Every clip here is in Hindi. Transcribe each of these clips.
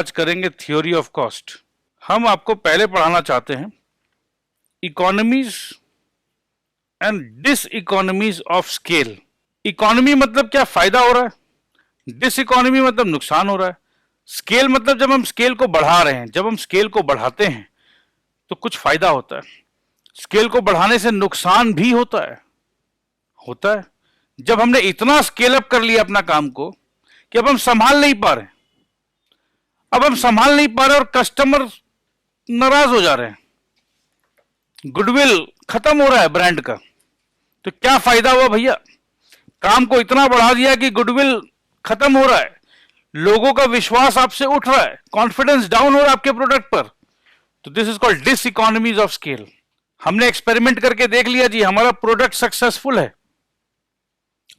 आज करेंगे थ्योरी ऑफ कॉस्ट। हम आपको पहले पढ़ाना चाहते हैं economies and diseconomies of scale. Economy मतलब क्या, फायदा हो रहा है, डिस इकोनॉमी मतलब नुकसान हो रहा है, स्केल मतलब जब हम स्केल को बढ़ा रहे हैं, जब हम स्केल को बढ़ाते हैं तो कुछ फायदा होता है, स्केल को बढ़ाने से नुकसान भी होता है। जब हमने इतना स्केल अप कर लिया अपना काम को कि अब हम संभाल नहीं पा रहे, और कस्टमर नाराज हो जा रहे हैं, गुडविल खत्म हो रहा है ब्रांड का, तो क्या फायदा हुआ भैया? काम को इतना बढ़ा दिया कि गुडविल खत्म हो रहा है, लोगों का विश्वास आपसे उठ रहा है, कॉन्फिडेंस डाउन हो रहा है आपके प्रोडक्ट पर, तो this is called diseconomies of scale. हमने एक्सपेरिमेंट करके देख लिया जी, हमारा प्रोडक्ट सक्सेसफुल है,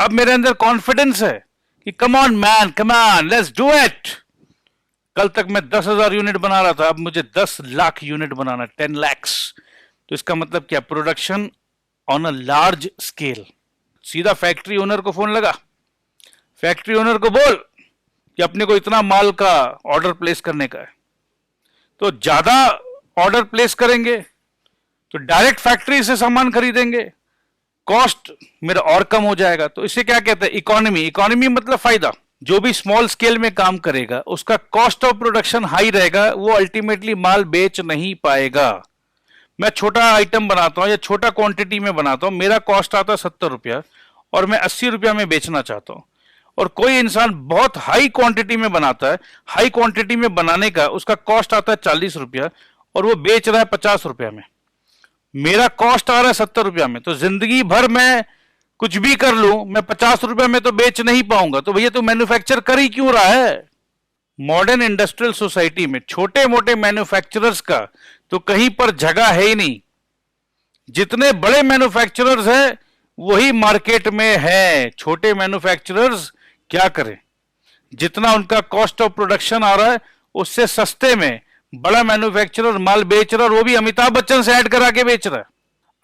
अब मेरे अंदर कॉन्फिडेंस है कि come on man, come on, let's do it. कल तक मैं 10,000 यूनिट बना रहा था, अब मुझे 10 लाख यूनिट बनाना, 10 lakhs। तो इसका मतलब क्या, production on a large scale. सीधा फैक्ट्री ओनर को फोन लगा, फैक्ट्री ओनर को बोल कि अपने को इतना माल का ऑर्डर प्लेस करने का है, तो ज्यादा ऑर्डर प्लेस करेंगे तो डायरेक्ट फैक्ट्री से सामान खरीदेंगे, कॉस्ट मेरा और कम हो जाएगा। तो इसे क्या कहते हैं, इकोनॉमी। इकोनॉमी मतलब फायदा। जो भी स्मॉल स्केल में काम करेगा उसका कॉस्ट ऑफ प्रोडक्शन हाई रहेगा, वो अल्टीमेटली माल बेच नहीं पाएगा। मैं छोटा आइटम बनाता हूं या छोटा क्वांटिटी में बनाता हूं, मेरा कॉस्ट आता है 70 रुपया और मैं 80 रुपया में बेचना चाहता हूं, और कोई इंसान बहुत हाई क्वांटिटी में बनाता है, हाई क्वांटिटी में बनाने का उसका कॉस्ट आता है 40 रुपया और वो बेच रहा है 50 रुपया में, मेरा कॉस्ट आ रहा है 70 रुपया में, तो जिंदगी भर मैं कुछ भी कर लूं, मैं 50 रुपया में तो बेच नहीं पाऊंगा। तो भैया तू मैन्युफैक्चर कर ही क्यों रहा है? मॉडर्न इंडस्ट्रियल सोसाइटी में छोटे मोटे मैन्युफैक्चरर्स का तो कहीं पर जगह है ही नहीं। जितने बड़े मैन्युफैक्चरर्स हैं वही मार्केट में है, छोटे मैन्युफैक्चरर्स क्या करें? जितना उनका कॉस्ट ऑफ प्रोडक्शन आ रहा है उससे सस्ते में बड़ा मैन्युफैक्चरर माल बेच रहा है, और वो भी अमिताभ बच्चन से ऐड करा के बेच रहा है।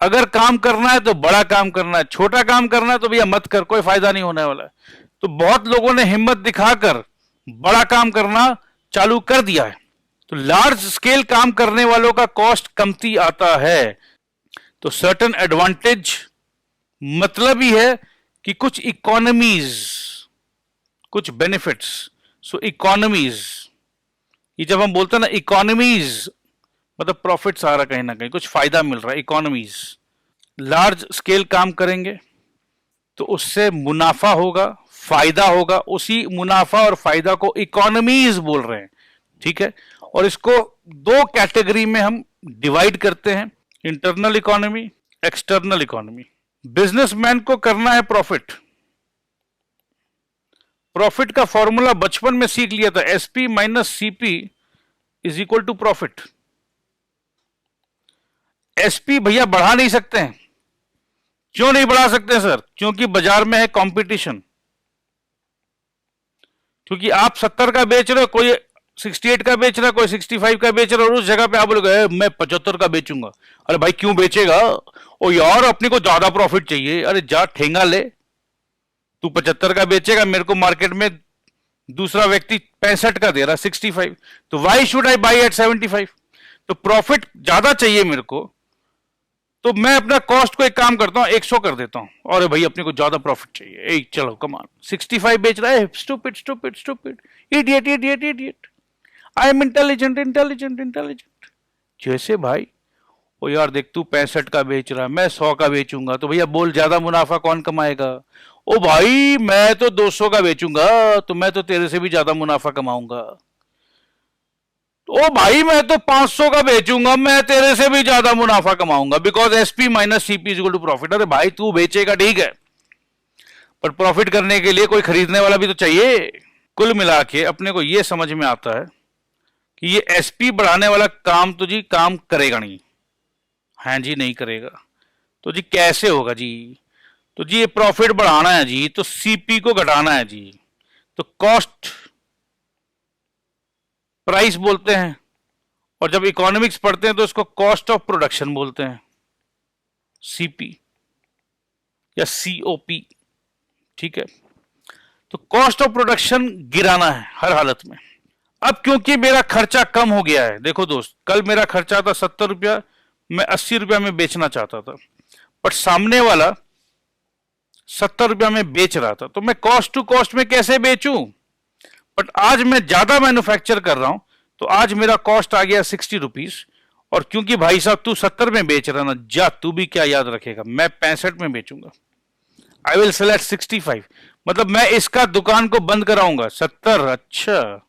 अगर काम करना है तो बड़ा काम करना है, छोटा काम करना है तो भैया मत कर, कोई फायदा नहीं होने वाला है। तो बहुत लोगों ने हिम्मत दिखाकर बड़ा काम करना चालू कर दिया है, तो लार्ज स्केल काम करने वालों का कॉस्ट कमती आता है। तो सर्टेन एडवांटेज मतलब ही है कि कुछ इकोनॉमीज, कुछ बेनिफिट्स। सो इकोनॉमीज, ये जब हम बोलते हैं ना इकोनॉमीज मतलब प्रॉफिट्स आ रहा, कहीं ना कहीं कुछ फायदा मिल रहा है। इकोनॉमीज, लार्ज स्केल काम करेंगे तो उससे मुनाफा होगा, फायदा होगा, उसी मुनाफा और फायदा को इकोनॉमीज बोल रहे हैं, ठीक है। और इसको दो कैटेगरी में हम डिवाइड करते हैं, internal economy, external economy. Businessman को करना है प्रॉफिट, प्रॉफिट का फॉर्मूला बचपन में सीख लिया था, SP minus CP is equal to profit. SP भैया बढ़ा नहीं सकते हैं, क्यों नहीं बढ़ा सकते हैं सर? क्योंकि बाजार में है कंपटीशन। क्योंकि आप 70 का बेच रहे हो, कोई 68 का बेच रहा है, कोई 65 का बेच रहा है, और उस जगह पे आप बोलोगे मैं 75 का बेचूंगा। अरे भाई क्यों बेचेगा? ओ यार अपने को ज्यादा प्रॉफिट चाहिए। अरे जा ठेंगा ले, तू 75 का बेचेगा, मेरे को मार्केट में दूसरा व्यक्ति 65 का दे रहा, 65, तो why should I buy at 75? तो प्रॉफिट ज्यादा चाहिए मेरे को, तो मैं अपना कॉस्ट को एक काम करता हूं 100 कर देता हूं, और भाई अपने को ज्यादा प्रॉफिट चाहिए, एक चलो कमान 65 बेच रहा है, stupid stupid stupid, idiot idiot idiot, I am intelligent intelligent intelligent. जैसे भाई ओ यार देख तू 65 का बेच रहा है, मैं 100 का बेचूंगा, तो भैया बोल ज्यादा मुनाफा कौन कमाएगा? ओ भाई मैं तो 200 का बेचूंगा, तो मैं तो तेरे से भी ज्यादा मुनाफा कमाऊंगा। ओ भाई मैं तो 500 का बेचूंगा, मैं तेरे से भी ज्यादा मुनाफा कमाऊंगा, because SP minus CP is equal to profit. अरे भाई तू बेचेगा ठीक है, पर प्रॉफिट करने के लिए कोई खरीदने वाला भी तो चाहिए। कुल मिला के अपने को यह समझ में आता है कि ये एसपी बढ़ाने वाला काम तो जी काम करेगा नहीं। हाँ जी नहीं करेगा, तो जी कैसे होगा जी? तो जी ये प्रॉफिट बढ़ाना है जी, तो सीपी को घटाना है जी, तो कॉस्ट प्राइस बोलते हैं, और जब इकोनॉमिक्स पढ़ते हैं तो इसको कॉस्ट ऑफ प्रोडक्शन बोलते हैं, सीपी या सीओपी, ठीक है। तो कॉस्ट ऑफ प्रोडक्शन गिराना है हर हालत में। अब क्योंकि मेरा खर्चा कम हो गया है, देखो दोस्त, कल मेरा खर्चा था 70 रुपया, मैं 80 रुपया में बेचना चाहता था, बट सामने वाला 70 रुपया में बेच रहा था, तो मैं कॉस्ट टू कॉस्ट में कैसे बेचूं? बट आज मैं ज्यादा मैन्युफैक्चर कर रहा हूं, तो आज मेरा कॉस्ट आ गया 60 रुपीज, और क्योंकि भाई साहब तू 70 में बेच रहा ना, जा तू भी क्या याद रखेगा, मैं 65 में बेचूंगा। आई विल सेल एट 65, मतलब मैं इसका दुकान को बंद कराऊंगा। 70, अच्छा,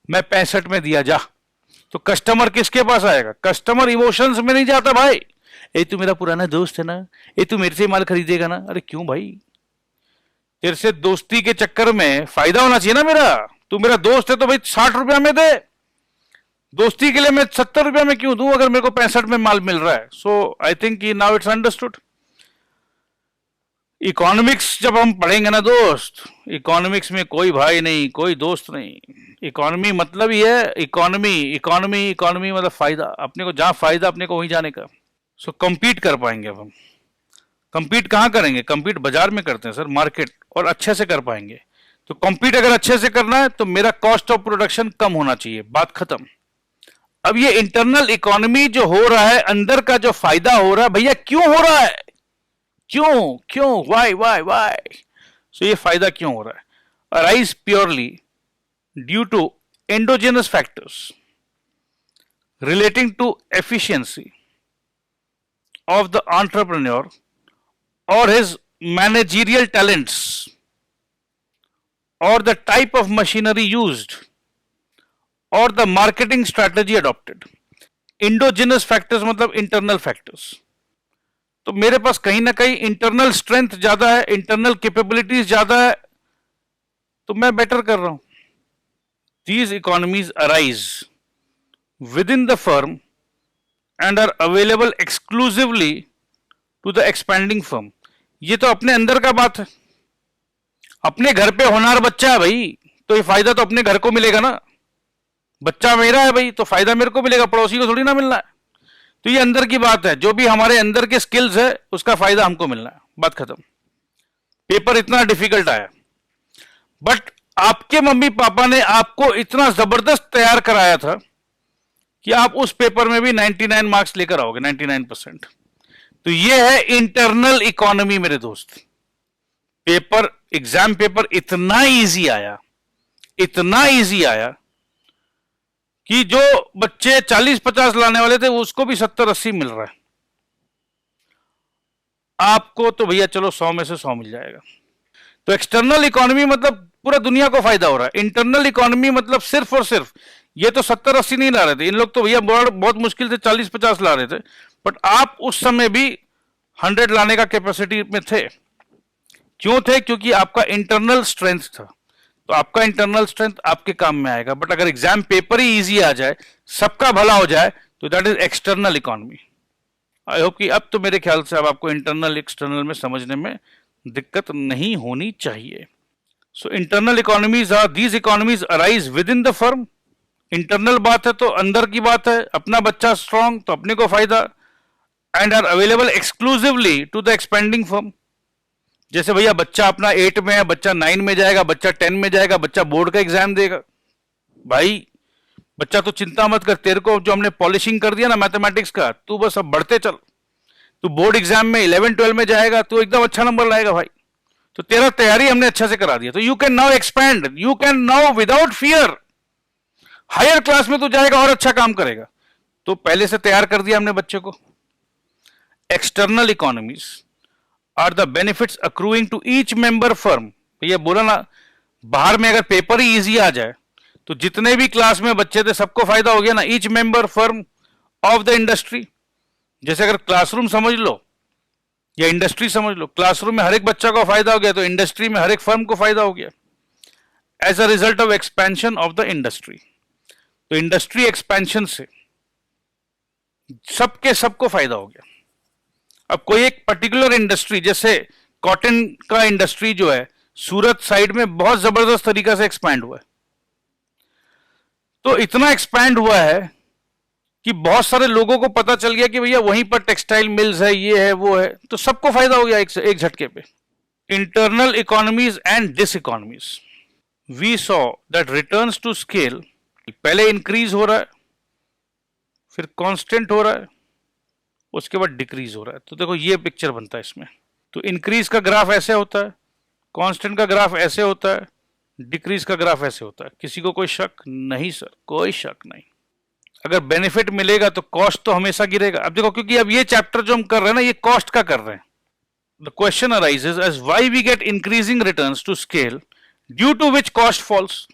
मैं 65 में दिया, जा। तो कस्टमर किसके पास आएगा? कस्टमर इमोशंस में नहीं जाता भाई। ए तू मेरा पुराना दोस्त है ना, ए तू मेरे से माल खरीदेगा ना। अरे क्यों भाई, तेरे से दोस्ती के चक्कर में फायदा होना चाहिए ना मेरा। तू मेरा दोस्त है तो भाई 60 रुपया में दे, दोस्ती के लिए मैं 70 रुपया में क्यों दूं अगर मेरे को 65 में माल मिल रहा है। So I think now it's understood. Economics जब हम पढ़ेंगे ना दोस्त, इकोनॉमिक्स में कोई भाई नहीं, कोई दोस्त नहीं। इकोनॉमी मतलब ही है इकोनॉमी, इकोनॉमी इकोनॉमी मतलब फायदा, अपने को जहां फायदा अपने को वहीं जाने का। सो compete कर पाएंगे अब हम। compete कहाँ करेंगे? compete बाजार में करते हैं सर, मार्केट, और अच्छे से कर पाएंगे। तो compete अगर अच्छे से करना है तो मेरा कॉस्ट ऑफ प्रोडक्शन कम होना चाहिए, बात खत्म। अब ये इंटरनल इकोनॉमी जो हो रहा है, अंदर का जो फायदा हो रहा है, भैया क्यों हो रहा है? क्यों क्यों, वाई? सो ये फायदा क्यों हो रहा है? Arise purely due to endogenous factors relating to efficiency of the entrepreneur or his managerial talents or the type of machinery used or the marketing strategy adopted. Endogenous factors मतलब internal factors। तो मेरे पास कहीं ना कहीं इंटरनल स्ट्रेंथ ज्यादा है, इंटरनल कैपेबिलिटीज ज्यादा है, तो मैं बेटर कर रहा हूं। These economies arise within the firm and are available exclusively to the expanding firm। ये तो अपने अंदर का बात है। अपने घर पे होनहार बच्चा है भाई, तो ये फायदा तो अपने घर को मिलेगा ना। बच्चा मेरा है भाई, तो फायदा मेरे को मिलेगा, पड़ोसी को थोड़ी ना मिलना है। तो ये अंदर की बात है, जो भी हमारे अंदर के स्किल्स है उसका फायदा हमको मिलना है, बात खत्म। पेपर इतना डिफिकल्ट आया, बट आपके मम्मी पापा ने आपको इतना जबरदस्त तैयार कराया था कि आप उस पेपर में भी 99 मार्क्स लेकर आओगे, 99%। तो ये है इंटरनल इकोनॉमी मेरे दोस्त। पेपर, एग्जाम पेपर इतना इजी आया, इतना इजी आया कि जो बच्चे 40-50 लाने वाले थे उसको भी 70-80 मिल रहा है। आपको तो भैया चलो 100 में से 100 मिल जाएगा। तो एक्सटर्नल इकोनॉमी मतलब पूरा दुनिया को फायदा हो रहा है। इंटरनल इकोनॉमी मतलब सिर्फ और सिर्फ, ये तो 70-80 नहीं ला रहे थे, इन लोग तो भैया बहुत मुश्किल से 40-50 ला रहे थे, बट आप उस समय भी 100 लाने का कैपेसिटी में थे। क्यों थे? क्योंकि आपका इंटरनल स्ट्रेंथ था। तो आपका इंटरनल स्ट्रेंथ आपके काम में आएगा। बट अगर एग्जाम पेपर ही इजी आ जाए, सबका भला हो जाए, तो that is external economy. I hope कि अब तो मेरे ख्याल से अब आपको इंटरनल एक्सटर्नल में समझने में दिक्कत नहीं होनी चाहिए। So internal economies are these economies arise within the firm. Internal बात है तो अंदर की बात है, अपना बच्चा स्ट्रांग तो अपने को फायदा, and are available exclusively to the expanding firm. जैसे भैया बच्चा अपना 8 में है, बच्चा 9 में जाएगा, बच्चा 10 में जाएगा, बच्चा बोर्ड का एग्जाम देगा। भाई बच्चा तो चिंता मत कर, तेरे को जो हमने पॉलिशिंग कर दिया ना मैथमेटिक्स का, तू बस अब बढ़ते चल। तू बोर्ड एग्जाम में 11-12 में जाएगा, तू एकदम अच्छा नंबर लाएगा भाई। तो तेरा तैयारी हमने अच्छा से करा दिया। तो you can now expand, you can now without fear, higher class में तू जाएगा और अच्छा काम करेगा। तो पहले से तैयार कर दिया हमने बच्चे को। External economies are the benefits accruing to each member firm. ये बोला ना, बाहर में अगर पेपर ही इजी आ जाए तो जितने भी क्लास में बच्चे थे सबको फायदा हो गया ना। Each member firm of the industry. जैसे अगर क्लासरूम समझ लो या इंडस्ट्री समझ लो, क्लासरूम में हर एक बच्चा को फायदा हो गया, तो इंडस्ट्री में हर एक फर्म को फायदा हो गया as a result of expansion of the industry. तो इंडस्ट्री एक्सपेंशन से सबको फायदा हो गया। अब कोई एक पर्टिकुलर इंडस्ट्री, जैसे कॉटन का इंडस्ट्री जो है सूरत साइड में बहुत जबरदस्त तरीका से एक्सपैंड हुआ है। तो इतना एक्सपैंड हुआ है कि बहुत सारे लोगों को पता चल गया कि भैया वहीं पर टेक्सटाइल मिल्स है, ये है वो है, तो सबको फायदा हो गया एक झटके पे। internal economies and diseconomies. We saw that returns to scale पहले इंक्रीज हो रहा है, फिर कांस्टेंट हो रहा है, उसके बाद डिक्रीज हो रहा है। तो देखो ये पिक्चर बनता है इसमें। तो इंक्रीज का ग्राफ ऐसे होता है, कांस्टेंट का ग्राफ ऐसे होता है, डिक्रीज का ग्राफ ऐसे होता है। किसी को कोई शक नहीं सर, कोई शक नहीं। अगर बेनिफिट मिलेगा तो कॉस्ट तो हमेशा गिरेगा। अब देखो, क्योंकि अब ये चैप्टर जो हम कर रहे हैं ना, ये कॉस्ट का कर रहे हैं। The question arises as why we get increasing returns to scale due to which cost falls,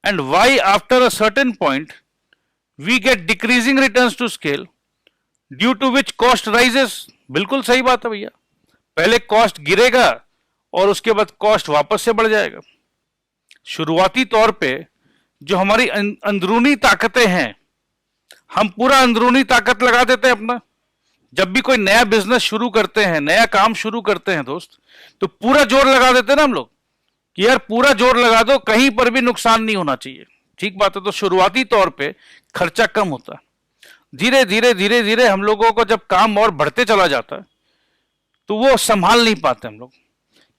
and why after a certain point we get decreasing returns to scale due to which cost rises. बिल्कुल सही बात है भैया, पहले कॉस्ट गिरेगा और उसके बाद कॉस्ट वापस से बढ़ जाएगा। शुरुआती तौर पे जो हमारी अंदरूनी ताकतें हैं, हम पूरा अंदरूनी ताकत लगा देते हैं अपना। जब भी कोई नया बिजनेस शुरू करते हैं, नया काम शुरू करते हैं दोस्त, तो पूरा जोर लगा देते हैं ना हम लोग कि यार पूरा जोर लगा दो, कहीं पर भी नुकसान नहीं होना चाहिए। ठीक बात है। तो शुरुआती तौर पे खर्चा कम होता है। धीरे धीरे धीरे धीरे हम लोगों को जब काम और बढ़ते चला जाता है तो वो संभाल नहीं पाते हम लोग।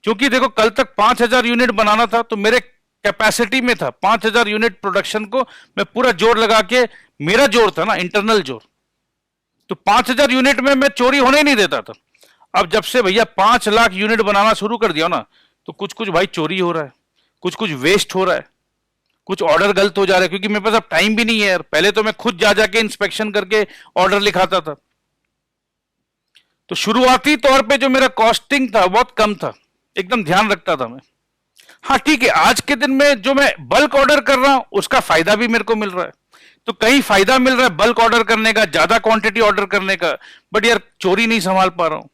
क्योंकि देखो, कल तक 5,000 यूनिट बनाना था तो मेरे कैपेसिटी में था 5,000 यूनिट प्रोडक्शन को मैं पूरा जोर लगा के, मेरा जोर था ना, इंटरनल जोर, तो 5,000 यूनिट में मैं चोरी होने ही नहीं देता था। अब जब से भैया 5 लाख यूनिट बनाना शुरू कर दिया ना, तो कुछ कुछ भाई चोरी हो रहा है, कुछ कुछ वेस्ट हो रहा है, कुछ ऑर्डर गलत हो जा रहा है। क्योंकि मेरे पास अब टाइम भी नहीं है यार। पहले तो मैं खुद जा जाके इंस्पेक्शन करके ऑर्डर लिखाता था। तो शुरुआती तौर पे जो मेरा कॉस्टिंग था बहुत कम था, एकदम ध्यान रखता था मैं। हाँ ठीक है, आज के दिन में जो मैं बल्क ऑर्डर कर रहा हूं उसका फायदा भी मेरे को मिल रहा है। तो कहीं फायदा मिल रहा है बल्क ऑर्डर करने का, ज्यादा क्वांटिटी ऑर्डर करने का, बट यार चोरी नहीं संभाल पा रहा हूं।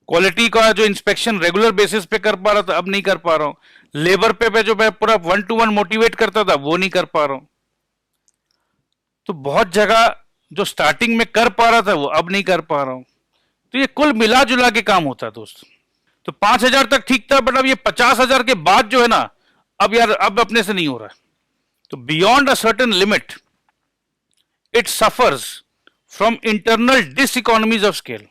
क्वालिटी का जो इंस्पेक्शन रेगुलर बेसिस पे कर पा रहा था, अब नहीं कर पा रहा हूं। लेबर पे जो मैं पूरा 1 to 1 मोटिवेट करता था, वो नहीं कर पा रहा हूं। तो बहुत जगह जो स्टार्टिंग में कर पा रहा था वो अब नहीं कर पा रहा हूं। तो ये कुल मिला जुला के काम होता है दोस्त। तो 5,000 तक ठीक था, बट अब ये 50,000 के बाद जो है ना, अब यार अब अपने से नहीं हो रहा है। तो beyond a certain limit it suffers from internal diseconomies of scale.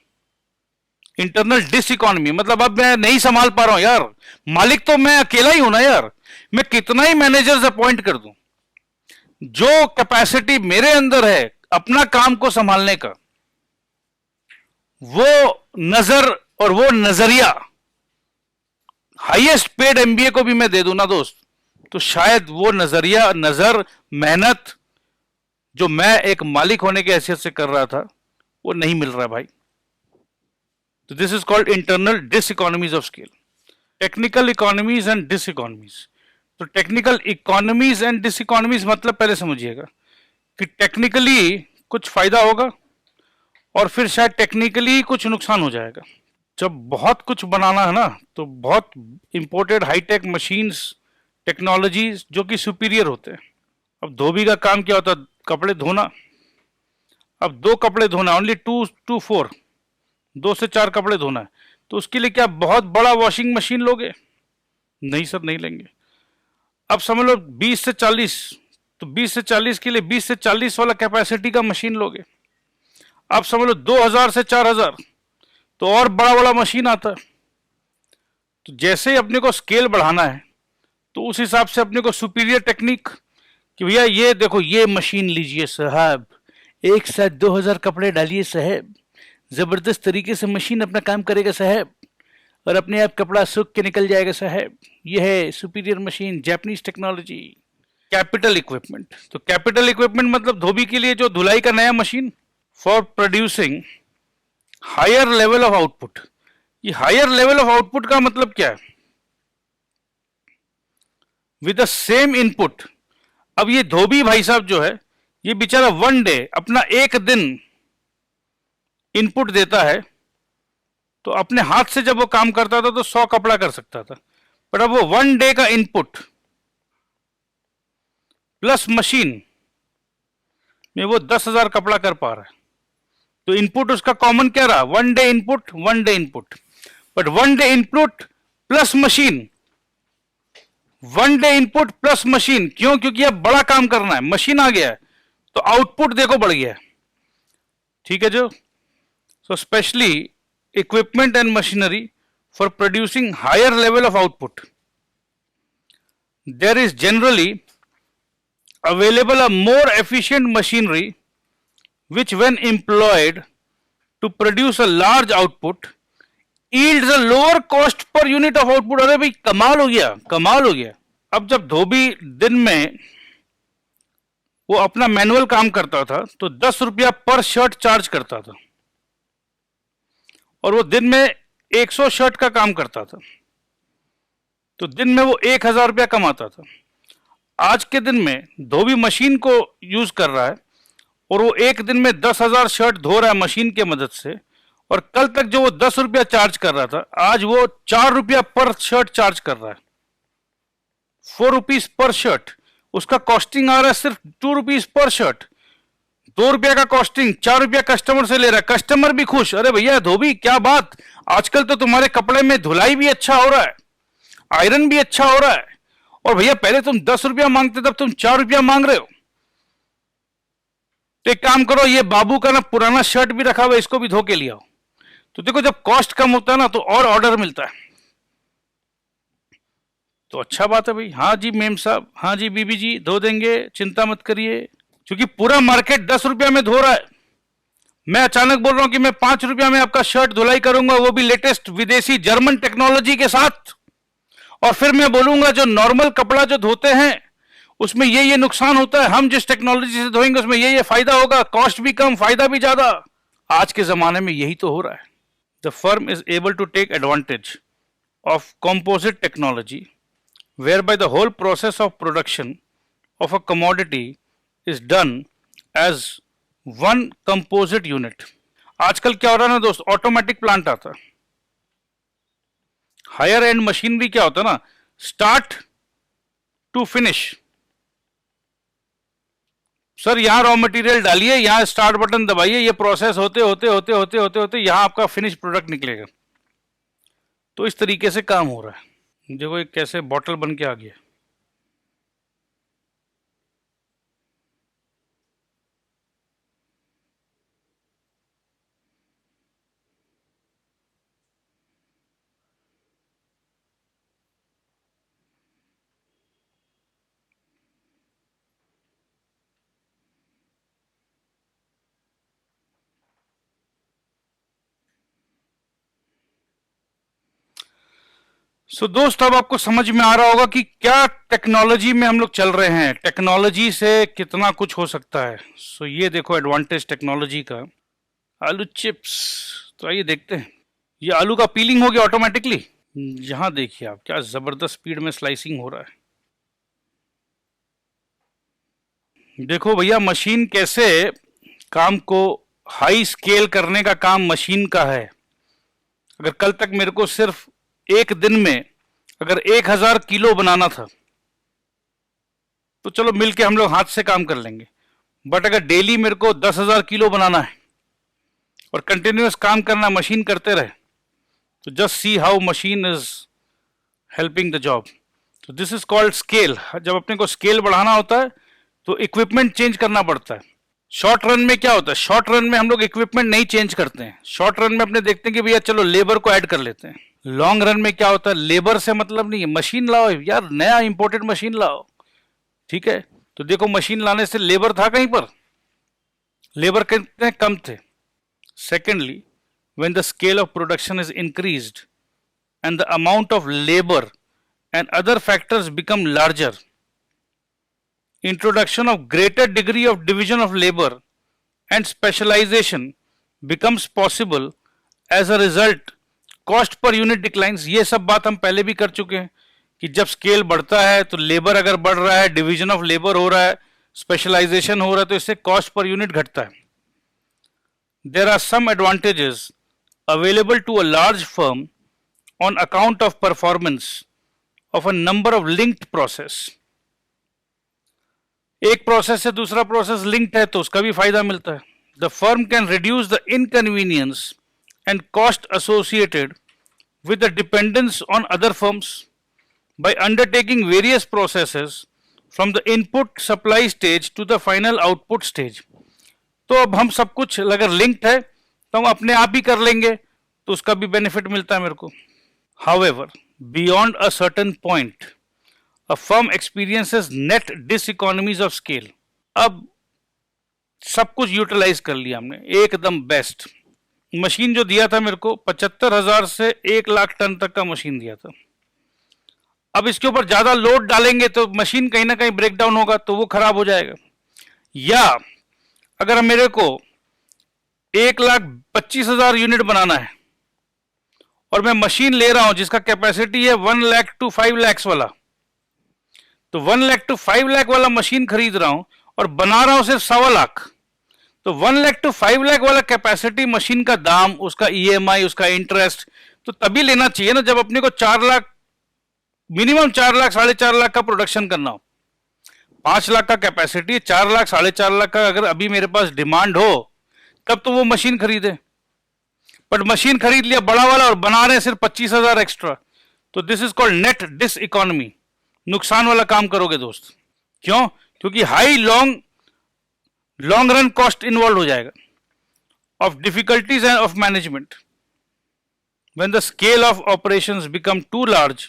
Internal diseconomy मतलब अब मैं नहीं संभाल पा रहा हूं यार। मालिक तो मैं अकेला ही हूं ना यार। मैं कितना ही मैनेजर्स अपॉइंट कर दूं, जो कैपेसिटी मेरे अंदर है अपना काम को संभालने का, वो नजर और वो नजरिया हाईएस्ट पेड एमबीए को भी मैं दे दूं ना दोस्त, तो शायद वो नजरिया, नजर, मेहनत जो मैं एक मालिक होने की हैसियत से कर रहा था, वो नहीं मिल रहा भाई। तो this is called internal diseconomies of scale. Technical economies and diseconomies. तो टेक्निकल इकोनॉमीज एंड डिसइकोनॉमीज मतलब पहले समझिएगा कि टेक्निकली कुछ फायदा होगा और फिर शायद टेक्निकली कुछ नुकसान हो जाएगा। जब बहुत कुछ बनाना है ना, तो बहुत इंपोर्टेड हाईटेक मशीन्स, टेक्नोलॉजीज जो कि सुपीरियर होते हैं। अब धोबी का काम क्या होता है? कपड़े धोना। अब 2 कपड़े धोना, ओनली 2 to 4, 2 से 4 कपड़े धोना है, तो उसके लिए क्या बहुत बड़ा वॉशिंग मशीन लोगे? नहीं सर, नहीं लेंगे। अब समझ लो 20 से 40, तो 20 से 40 के लिए 20 से 40 वाला कैपेसिटी का मशीन लोगे। अब समझ लो 2,000 से 4,000, तो और बड़ा वाला मशीन आता है। तो जैसे ही अपने को स्केल बढ़ाना है, तो उस हिसाब से अपने को सुपीरियर टेक्निक कि भैया ये देखो, ये मशीन लीजिए साहब, एक साथ 2,000 कपड़े डालिए साहब, जबरदस्त तरीके से मशीन अपना काम करेगा साहब, और अपने आप कपड़ा सूख के निकल जाएगा साहब। ये है superior machine, Japanese technology. Capital equipment. तो कैपिटल इक्विपमेंट मतलब धोबी के लिए जो धुलाई का नया machine, for producing higher level of output. ये हायर लेवल ऑफ आउटपुट का मतलब क्या है? With the same input. अब ये धोबी भाई साहब जो है, ये बेचारा 1 डे, अपना 1 दिन इनपुट देता है, तो अपने हाथ से जब वो काम करता था तो 100 कपड़ा कर सकता था, पर अब वो 1 डे का इनपुट प्लस मशीन में वो 10,000 कपड़ा कर पा रहा है। तो इनपुट उसका कॉमन क्या रहा? 1 day input, 1 day input, but 1 day input plus machine, 1 day input plus machine. क्यों? क्योंकि अब बड़ा काम करना है, मशीन आ गया है, तो आउटपुट देखो बढ़ गया है। ठीक है जो। So specially equipment and machinery for producing higher level of output, there is generally available a more efficient machinery which when employed to produce a large output yields a lower cost per unit of output. अरे भाई कमाल हो गया, कमाल हो गया. अब जब धोबी दिन में वो अपना मैनुअल काम करता था तो 10 रुपया पर शर्ट चार्ज करता था और वो दिन में 100 शर्ट का काम करता था तो दिन में वो 1000 रुपया कमाता था. आज के दिन में धोबी मशीन को यूज कर रहा है और वो एक दिन में 10,000 शर्ट धो रहा है मशीन के मदद से और कल तक जो वो 10 रुपया चार्ज कर रहा था आज वो 4 रुपया पर शर्ट चार्ज कर रहा है. 4 रुपीज पर शर्ट. उसका कॉस्टिंग आ रहा है सिर्फ 2 रुपीज पर शर्ट. 2 रुपया का कॉस्टिंग, 4 रुपया कस्टमर से ले रहा है, कस्टमर भी खुश. अरे भैया धोबी क्या बात, आजकल तो तुम्हारे कपड़े में धुलाई भी अच्छा हो रहा है, आयरन भी अच्छा हो रहा है और भैया पहले तुम 10 रुपया मांगते तब तुम 4 रुपया मांग रहे हो. तो एक काम करो, ये बाबू का ना पुराना शर्ट भी रखा हुआ है, इसको भी धो के लिया. तो देखो जब कॉस्ट कम होता है ना तो और ऑर्डर मिलता है. तो अच्छा बात है भाई. हाँ जी मेम साहब, हाँ जी बीबी जी, धो देंगे, चिंता मत करिए. क्योंकि पूरा मार्केट 10 रुपया में धो रहा है, मैं अचानक बोल रहा हूं कि मैं 5 रुपया में आपका शर्ट धुलाई करूंगा, वो भी लेटेस्ट विदेशी जर्मन टेक्नोलॉजी के साथ. और फिर मैं बोलूंगा जो नॉर्मल कपड़ा जो धोते हैं उसमें ये नुकसान होता है, हम जिस टेक्नोलॉजी से धोएंगे उसमें ये फायदा होगा, कॉस्ट भी कम, फायदा भी ज्यादा. आज के जमाने में यही तो हो रहा है. The firm is able to take advantage of composite technology whereby the whole process of production of a commodity is done as one composite unit. आजकल क्या हो रहा है ना दोस्त, ऑटोमेटिक प्लांट आता है. हायर एंड मशीनरी क्या होता है ना, स्टार्ट टू फिनिश. सर यहां रॉ मटेरियल डालिए, यहां स्टार्ट बटन दबाइए, ये प्रोसेस होते होते होते होते होते होते यहां आपका फिनिश प्रोडक्ट निकलेगा. तो इस तरीके से काम हो रहा है. देखो एक कैसे बॉटल बन के आ गया. सो दोस्त अब आपको समझ में आ रहा होगा कि क्या टेक्नोलॉजी में हम लोग चल रहे हैं, टेक्नोलॉजी से कितना कुछ हो सकता है. सो ये देखो एडवांटेज टेक्नोलॉजी का. आलू चिप्स, तो आइए देखते हैं. ये आलू का पीलिंग हो गया ऑटोमेटिकली. यहां देखिए आप क्या जबरदस्त स्पीड में स्लाइसिंग हो रहा है. देखो भैया मशीन कैसे काम को हाई स्केल करने का काम मशीन का है. अगर कल तक मेरे को सिर्फ एक दिन में अगर 1000 किलो बनाना था तो चलो मिलके हम लोग हाथ से काम कर लेंगे. बट अगर डेली मेरे को 10,000 किलो बनाना है और कंटिन्यूअस काम करना, मशीन करते रहे, तो just see how machine is helping the job. तो दिस इज कॉल्ड स्केल. जब अपने को स्केल बढ़ाना होता है तो इक्विपमेंट चेंज करना पड़ता है. शॉर्ट रन में क्या होता है, शॉर्ट रन में हम लोग इक्विपमेंट नहीं चेंज करते हैं. शॉर्ट रन में अपने देखते हैं कि भैया चलो लेबर को ऐड कर लेते हैं. लॉन्ग रन में क्या होता है, लेबर से मतलब नहीं है, मशीन लाओ यार, नया इंपोर्टेड मशीन लाओ. ठीक है, तो देखो मशीन लाने से लेबर था कहीं पर, लेबर कितने कम थे. Secondly, when the scale of production is increased and the amount of labor and other factors become larger, introduction of greater degree of division of labor and specialization becomes possible. As a result, cost per unit declines. ये सब बात हम पहले भी कर चुके हैं कि जब स्केल बढ़ता है तो लेबर अगर बढ़ रहा है, डिवीजन ऑफ लेबर हो रहा है, स्पेशलाइजेशन हो रहा है, तो इससे कॉस्ट पर यूनिट घटता है. There are some advantages available to a large firm on account of performance of a number of linked process. एक प्रोसेस से दूसरा प्रोसेस लिंक्ड है तो उसका भी फायदा मिलता है. The firm can reduce the inconvenience and cost associated with the dependence on other firms by undertaking various processes from the input supply stage to the final output stage. तो अब हम सब कुछ अगर लिंक्ड है तो हम अपने आप ही कर लेंगे, तो उसका भी बेनिफिट मिलता है मेरे को. However, beyond a certain point, a firm experiences net diseconomies of scale. अब सब कुछ यूटिलाइज कर लिया हमने, एकदम बेस्ट। मशीन जो दिया था मेरे को 75,000 से 1 लाख टन तक का मशीन दिया था। अब इसके ऊपर ज्यादा लोड डालेंगे तो मशीन कहीं ना कहीं ब्रेक डाउन होगा, तो वो खराब हो जाएगा। या अगर मेरे को 1,25,000 यूनिट बनाना है और मैं मशीन ले रहा हूं जिसका कैपेसिटी है 1 लाख टू 5 लाख वाला, तो 1 लाख टू 5 लाख वाला मशीन खरीद रहा हूं और बना रहा हूं सिर्फ 1.25 लाख, तो 1 लाख टू 5 लाख वाला कैपेसिटी मशीन का दाम, उसका ईएमआई, उसका इंटरेस्ट, तो तभी लेना चाहिए ना जब अपने को 4 लाख, मिनिमम 4 लाख 4.5 लाख का प्रोडक्शन करना हो। 5 लाख का कैपेसिटी, 4 लाख 4.5 लाख का अगर अभी मेरे पास डिमांड हो तब तो वो मशीन खरीदे। बट मशीन खरीद लिया बड़ा वाला और बना रहे हैं सिर्फ 25,000 एक्स्ट्रा, तो this is called net diseconomy. नुकसान वाला काम करोगे दोस्त। क्यों? क्योंकि high long run cost involve हो जाएगा of difficulties and of management. When the scale of operations become too large,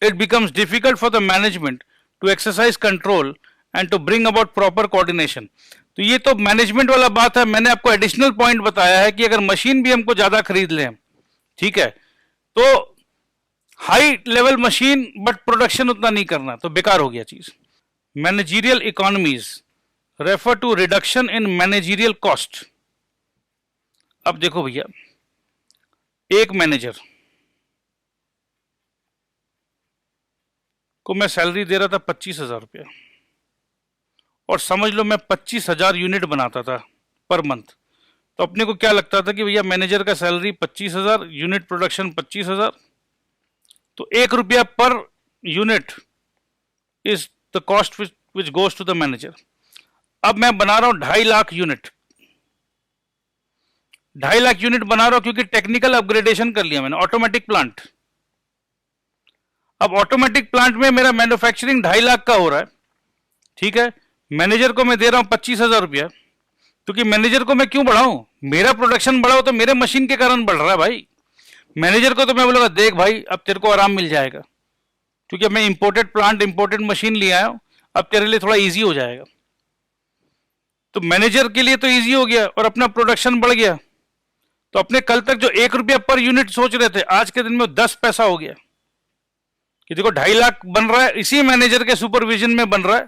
it becomes difficult for the management to exercise control and to bring about proper coordination. तो ये तो मैनेजमेंट वाला बात है। मैंने आपको एडिशनल पॉइंट बताया है कि अगर मशीन भी हमको ज्यादा खरीद लें, ठीक है, तो high level machine but production उतना नहीं करना, तो बेकार हो गया चीज। Managerial economies refer to reduction in managerial cost. अब देखो भैया, एक मैनेजर को मैं सैलरी दे रहा था 25,000 रुपया, और समझ लो मैं 25,000 यूनिट बनाता था पर मंथ, तो अपने को क्या लगता था कि भैया मैनेजर का सैलरी 25,000, यूनिट प्रोडक्शन 25,000, तो 1 रुपया पर unit is the cost which goes to the manager. अब मैं बना रहा हूं 2.5 लाख यूनिट, 2.5 लाख यूनिट बना रहा हूं क्योंकि टेक्निकल अपग्रेडेशन कर लिया मैंने, ऑटोमेटिक प्लांट। अब ऑटोमेटिक प्लांट में मेरा मैन्युफैक्चरिंग 2.5 लाख का हो रहा है, ठीक है, मैनेजर को मैं दे रहा हूं 25,000 रुपया, क्योंकि मैनेजर को मैं क्यों बढ़ाऊं, मेरा प्रोडक्शन बढ़ाओ तो मेरे मशीन के कारण बढ़ रहा है भाई। मैनेजर को तो मैं बोलूंगा देख भाई अब तेरे को आराम मिल जाएगा, क्योंकि मैं इंपोर्टेड प्लांट इंपोर्टेड मशीन ले आया हूं, अब तेरे लिए थोड़ा इजी हो जाएगा। तो मैनेजर के लिए तो इजी हो गया और अपना प्रोडक्शन बढ़ गया। तो अपने कल तक जो 1 रुपया पर यूनिट सोच रहे थे, आज के दिन में 10 पैसा हो गया कि देखो 2.5 लाख बन रहा है, इसी मैनेजर के सुपरविजन में बन रहा है।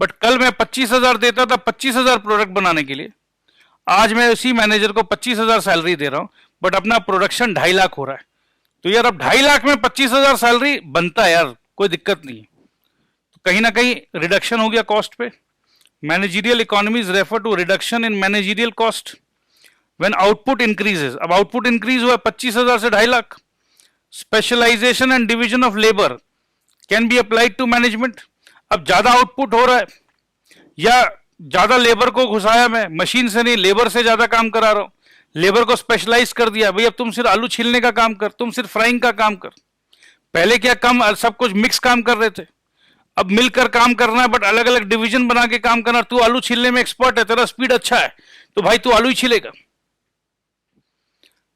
बट कल मैं 25,000 देता था 25,000 प्रोडक्ट बनाने के लिए, आज मैं उसी मैनेजर को 25,000 सैलरी दे रहा हूं, बट अपना प्रोडक्शन 2.5 लाख हो रहा है। तो यार अब 2.5 लाख में 25,000 सैलरी बनता है यार, कोई दिक्कत नहीं है। तो कहीं ना कहीं रिडक्शन हो गया कॉस्ट पे। Managerial economies refer to reduction in managerial cost when output increases. अब आउटपुट इंक्रीज हुआ 25,000 से 2.5 lakh. Specialisation and division of labour can be applied to management. अब ज्यादा आउटपुट हो रहा है या ज्यादा लेबर को घुसाया, मैं मशीन से नहीं लेबर से ज्यादा काम करा रहा हूं, लेबर को स्पेशलाइज कर दिया, भाई अब तुम सिर्फ आलू छीलने का काम कर, तुम सिर्फ फ्राइंग का काम कर। पहले क्या कम सब कुछ मिक्स काम कर रहे थे, अब मिलकर काम करना है, बट अलग अलग डिवीजन बना के काम करना। तू आलू छीलने में एक्सपर्ट है, तेरा स्पीड अच्छा है, तो भाई तू आलू ही छीलेगा।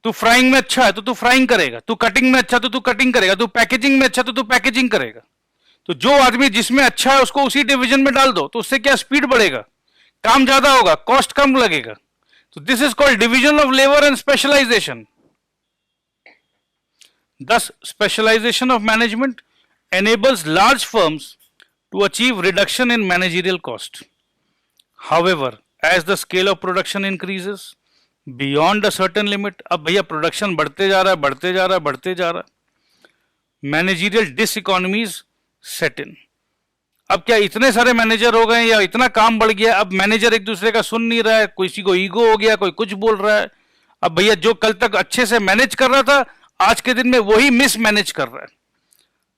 तू फ्राइंग में अच्छा है तो तू फ्राइंग करेगा, तू कटिंग में अच्छा तो तू कटिंग करेगा, तू पैकेजिंग में अच्छा तो तू पैकेजिंग करेगा। तो जो आदमी जिसमें अच्छा है उसको उसी डिवीजन में डाल दो, तो उससे क्या स्पीड बढ़ेगा, काम ज्यादा होगा, कॉस्ट कम लगेगा। तो this is called division of labour and specialisation. Thus, specialization of management enables large firms to achieve reduction in managerial cost. However, as the scale of production increases beyond a certain limit, अब भैया प्रोडक्शन बढ़ते जा रहा है, बढ़ते जा रहा है, बढ़ते जा रहा है, मैनेजरियल डिसइकोनॉमीज सेट इन। अब क्या इतने सारे मैनेजर हो गए या इतना काम बढ़ गया, अब मैनेजर एक दूसरे का सुन नहीं रहा है, किसी को ईगो हो गया, कोई कुछ बोल रहा है। अब भैया जो कल तक अच्छे से मैनेज कर रहा था, आज के दिन में वही मिसमैनेज कर रहा है।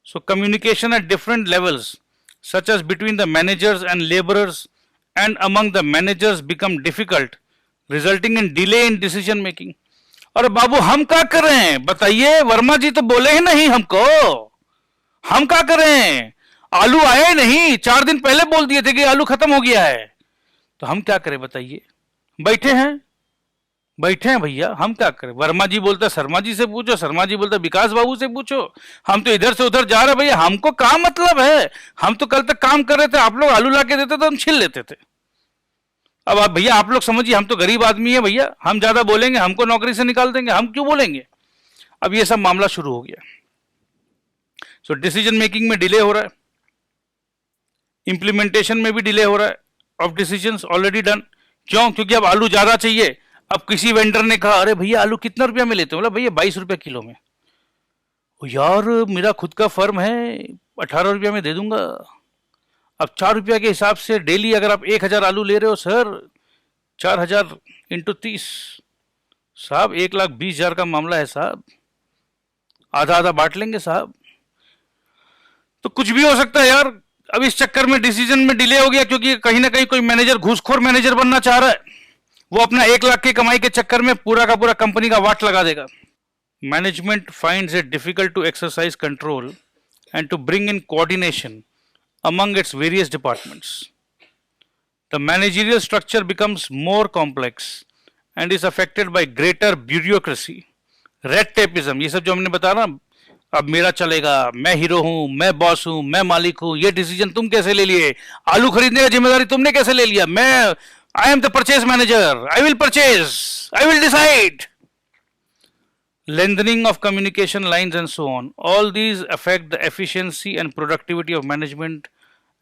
So communication at different levels such as between the managers and labourers and among the managers become difficult, resulting in delay in decision making. और बाबू हम क्या कर रहे हैं बताइए, वर्मा जी तो बोले ही नहीं हमको, हम क्या कर रहे हैं, आलू आए नहीं, 4 दिन पहले बोल दिए थे कि आलू खत्म हो गया है, तो हम क्या करें बताइए। बैठे हैं बैठे हैं भैया, हम क्या करें? वर्मा जी बोलता है शर्मा जी से पूछो, शर्मा जी बोलता है विकास बाबू से पूछो। हम तो इधर से उधर जा रहे भैया, हमको काम मतलब है। हम तो कल तक काम कर रहे थे, आप लोग आलू ला के देते तो हम छील लेते थे। अब आप भैया आप लोग समझिए, हम तो गरीब आदमी है भैया, हम ज्यादा बोलेंगे हमको नौकरी से निकाल देंगे, हम क्यों बोलेंगे? अब ये सब मामला शुरू हो गया। सो डिसीजन मेकिंग में डिले हो रहा है, इंप्लीमेंटेशन में भी डिले हो रहा है ऑफ डिसीजंस ऑलरेडी डन। क्यों? क्योंकि अब आलू ज्यादा चाहिए। अब किसी वेंडर ने कहा अरे भैया आलू कितना रुपया में लेते हो? बोला भैया 22 रुपया किलो में। ओ यार मेरा खुद का फर्म है, 18 रुपया में दे दूंगा। अब 4 रुपया के हिसाब से डेली अगर आप 1000 आलू ले रहे हो सर, 4000 इंटू 30, साहब 1,20,000 का मामला है साहब, आधा आधा बांट लेंगे साहब। तो कुछ भी हो सकता है यार। अब इस चक्कर में डिसीजन में डिले हो गया, क्योंकि कहीं ना कहीं कोई मैनेजर घूसखोर मैनेजर बनना चाह रहा है। वो अपना 1 लाख की कमाई के चक्कर में पूरा का पूरा कंपनी का वाट लगा देगा। Management finds it difficult to exercise control and to bring in coordination among its various departments. The managerial structure becomes more complex and is affected by greater bureaucracy, red tapeism, ये सब जो हमने बताया ना, अब मेरा चलेगा, मैं हीरो हूं, मैं बॉस हूं, मैं मालिक हूं, ये डिसीजन तुम कैसे ले लिए? आलू खरीदने का जिम्मेदारी तुमने कैसे ले लिया? मैं I am the purchase manager, I will purchase, I will decide. Lengthening of communication lines and so on. All these affect the efficiency and productivity of management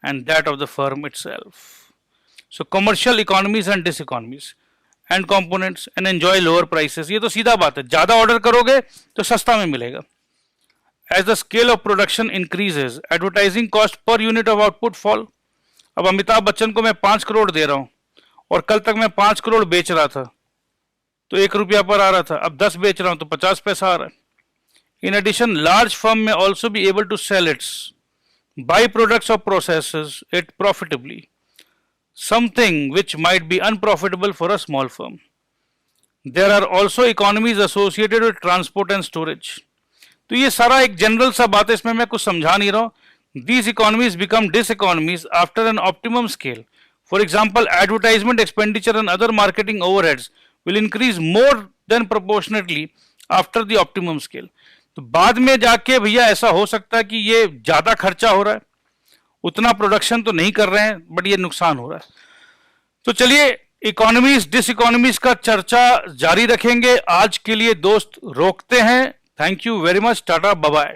and that of the firm itself. So commercial economies and diseconomies and components and enjoy lower prices. ये तो सीधा बात है, ज़्यादा ऑर्डर करोगे तो सस्ता में मिलेगा। As the scale of production increases, advertising cost per unit of output fall. अब अमिताभ बच्चन को मैं 5 करोड़ दे रहा हूँ और कल तक मैं 5 करोड़ बेच रहा था तो 1 रुपया पर आ रहा था, अब 10 बेच रहा हूं तो 50 पैसा आ रहा है। इन एडिशन लार्ज फर्म में also be able to sell its by products of processes it profitably, something which might be unprofitable for a small firm. There are also economies associated with transport and storage. तो ये सारा एक जनरल सा बात है, इसमें मैं कुछ समझा नहीं रहा हूं। These economies become diseconomies after an optimum scale. For example advertisement expenditure and other marketing overheads will increase more than proportionately after the optimum scale. तो बाद में जाके भैया ऐसा हो सकता है कि ये ज्यादा खर्चा हो रहा है, उतना प्रोडक्शन तो नहीं कर रहे हैं, बट ये नुकसान हो रहा है। तो चलिए इकोनॉमीज डिसइकोनॉमीज का चर्चा जारी रखेंगे। आज के लिए दोस्त रोकते हैं। Thank you very much, tata bye bye.